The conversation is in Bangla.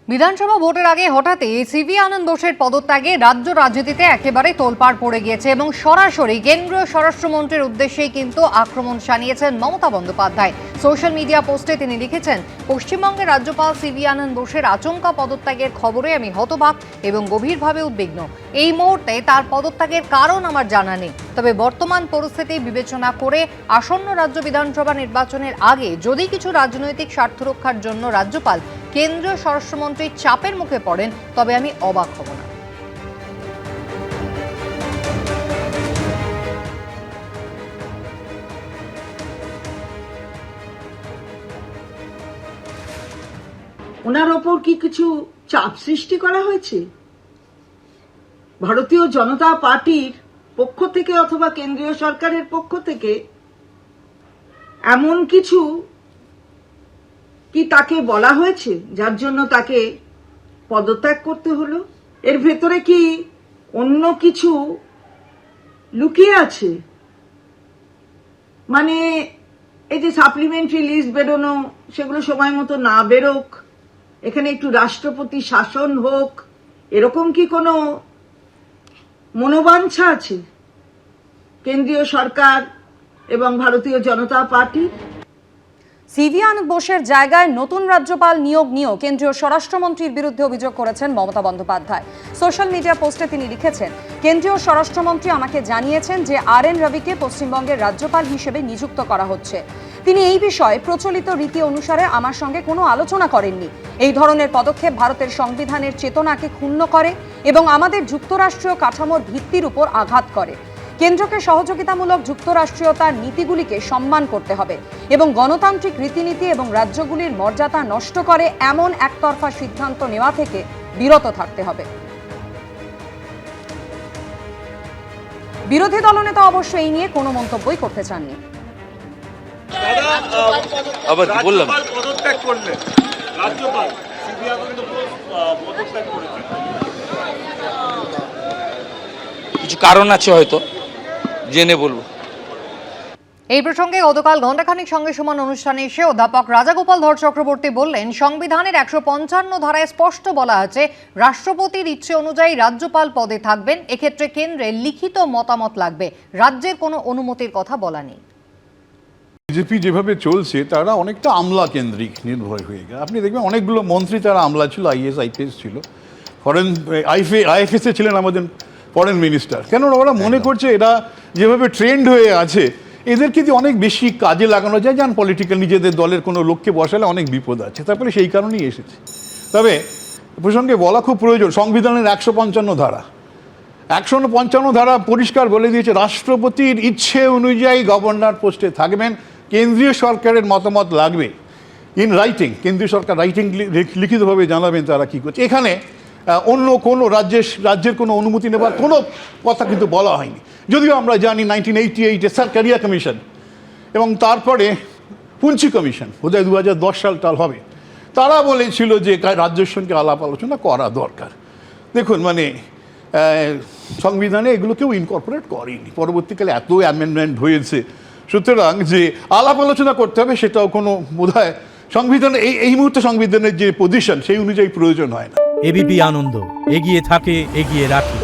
বিধানসভা ভোটের আগে হঠাৎই সিভি আনন্দ বোসের পদত্যাগে রাজ্য রাজনীতিতে একেবারে তোলপাড় পড়ে গিয়েছে এবং সরাসরি কেন্দ্রীয় স্বরাষ্ট্রমন্ত্রীর উদ্দেশ্যেই কিন্তু আক্রমণ শানিয়েছেন মমতা বন্দ্যোপাধ্যায়। সোশ্যাল মিডিয়া পোস্টে তিনি লিখেছেন, পশ্চিমবঙ্গের রাজ্যপাল সিভি আনন্দ বোসের আচমকা পদত্যাগের খবরে আমি হতবাক এবং গভীরভাবে উদ্বিগ্ন। এই মুহূর্তে তার পদত্যাগের কারণ আমার জানা নেই, তবে বর্তমান পরিস্থিতি বিবেচনা করে আসন্ন রাজ্য বিধানসভা নির্বাচনের আগে যদি কিছু রাজনৈতিক স্বার্থ রক্ষার জন্য রাজ্যপাল কেন্দ্রীয় স্বরাষ্ট্রমন্ত্রী চাপের মুখে পড়েন, তবে আমি অবাক হব না। ওনার ওপর কি কিছু চাপ সৃষ্টি করা হয়েছে ভারতীয় জনতা পার্টির পক্ষ থেকে অথবা কেন্দ্রীয় সরকারের পক্ষ থেকে? এমন কিছু কি তাকে বলা হয়েছে যার জন্য তাকে পদত্যাগ করতে হলো? এর ভেতরে কি অন্য কিছু লুকিয়ে আছে? মানে এই যে সাপ্লিমেন্টারি লিস্ট বেরোনো, সেগুলো সময় মতো না বেরোক, এখানে একটু রাষ্ট্রপতি শাসন হোক, এরকম কি কোনো মনোবাঞ্ছা আছে কেন্দ্রীয় সরকার এবং ভারতীয় জনতা পার্টি? সিভি আনন্দ বোসের জায়গায় নতুন রাজ্যপাল নিয়োগ নিয়েও কেন্দ্রীয় স্বরাষ্ট্রমন্ত্রীর বিরুদ্ধে অভিযোগ করেছেন মমতা বন্দ্যোপাধ্যায়। সোশ্যাল মিডিয়া পোস্টে তিনি লিখেছেন, কেন্দ্রীয় স্বরাষ্ট্রমন্ত্রী আমাকে জানিয়েছেন যে RN রবিকে পশ্চিমবঙ্গের রাজ্যপাল হিসেবে নিযুক্ত করা হচ্ছে। তিনি এই বিষয়ে প্রচলিত রীতি অনুসারে আমার সঙ্গে কোনো আলোচনা করেননি। এই ধরনের পদক্ষেপ ভারতের সংবিধানের চেতনাকে ক্ষুণ্ণ করে এবং আমাদের যুক্তরাষ্ট্রীয় কাঠামোর ভিত্তির উপর আঘাত করে। কেন্দ্রকে সহযোগিতামূলক যুক্তরাষ্ট্রীয়তার নীতিগুলিকে সম্মান করতে হবে এবং গণতান্ত্রিক রীতিনীতি এবং রাজ্যগুলির মর্যাদা নষ্ট করে এমন একতরফা সিদ্ধান্ত নেওয়া থেকে বিরত থাকতে হবে। বিরোধী দলনেতা অবশ্য এই নিয়ে কোনো মন্তব্যই করতে চাননি। আবার কি বললাম, পদত্যাগ করলেন রাজ্যপাল সিভি আনন্দ বোস পদত্যাগ করেছেন, কিছু কারণ আছে, হয়তো জেনে বলবো। এই প্রসঙ্গে গতকাল ঘণ্টাখানিক সঙ্গে সমান অনুষ্ঠানে এসে অধ্যাপক রাজাগোপাল ধর চক্রবর্তী বললেন, সংবিধানের 155 ধারায় স্পষ্ট বলা আছে রাষ্ট্রপতির ইচ্ছে অনুযায়ী রাজ্যপাল পদে থাকবেন। এক্ষেত্রে কেন্দ্রের লিখিত মতামত লাগবে, রাজ্যের কোনো অনুমতির কথা বলা নেই। বিজেপি যেভাবে চলছে তারা অনেকটা আমলা কেন্দ্রিক নির্ভর হয়ে গেছে। আপনি দেখবেন অনেকগুলো মন্ত্রী তারা আমলা ছিল, IAS IPS ছিল, ফরেন IFS ছিলেন আমাদের ফরেন মিনিস্টার। কেন ওরা মনে করছে এরা যেভাবে ট্রেন্ড হয়ে আছে এদেরকে দিয়ে অনেক বেশি কাজে লাগানো যায়, যান পলিটিক্যাল নিজেদের দলের কোনো লোককে বসালে অনেক বিপদ আছে, তারপরে সেই কারণেই এসেছে। তবে প্রসঙ্গে বলা খুব প্রয়োজন, সংবিধানের 155 ধারা 155 ধারা পরিষ্কার বলে দিয়েছে রাষ্ট্রপতির ইচ্ছে অনুযায়ী গভর্নর পোস্টে থাকবেন, কেন্দ্রীয় সরকারের মতামত লাগবে ইন রাইটিং। কেন্দ্রীয় সরকার রাইটিং লিখিতভাবে জানাবেন তারা কী করছে। এখানে অন্য কোনো রাজ্যের কোনো অনুমতি নেবার কোনো কথা কিন্তু বলা হয়নি। যদিও আমরা জানি 1988 স্যার ক্যারিয়ার কমিশন এবং তারপরে পুঞ্চি কমিশন বোধহয় 2010 সাল হবে, তারা বলেছিল যে রাজ্যের সঙ্গে আলাপ আলোচনা করা দরকার। দেখুন মানে সংবিধানে এগুলো কেউ ইনকর্পোরেট করেনি, পরবর্তীকালে এত অ্যামেন্ডমেন্ট হয়েছে, সুতরাং যে আলাপ আলোচনা করতে হবে সেটাও কোনো বোধহয় সংবিধানে এই মুহূর্তে সংবিধানের যে পজিশন সেই অনুযায়ী প্রয়োজন হয় না। এবিপি আনন্দ, এগিয়ে থাকে, এগিয়ে রাখে।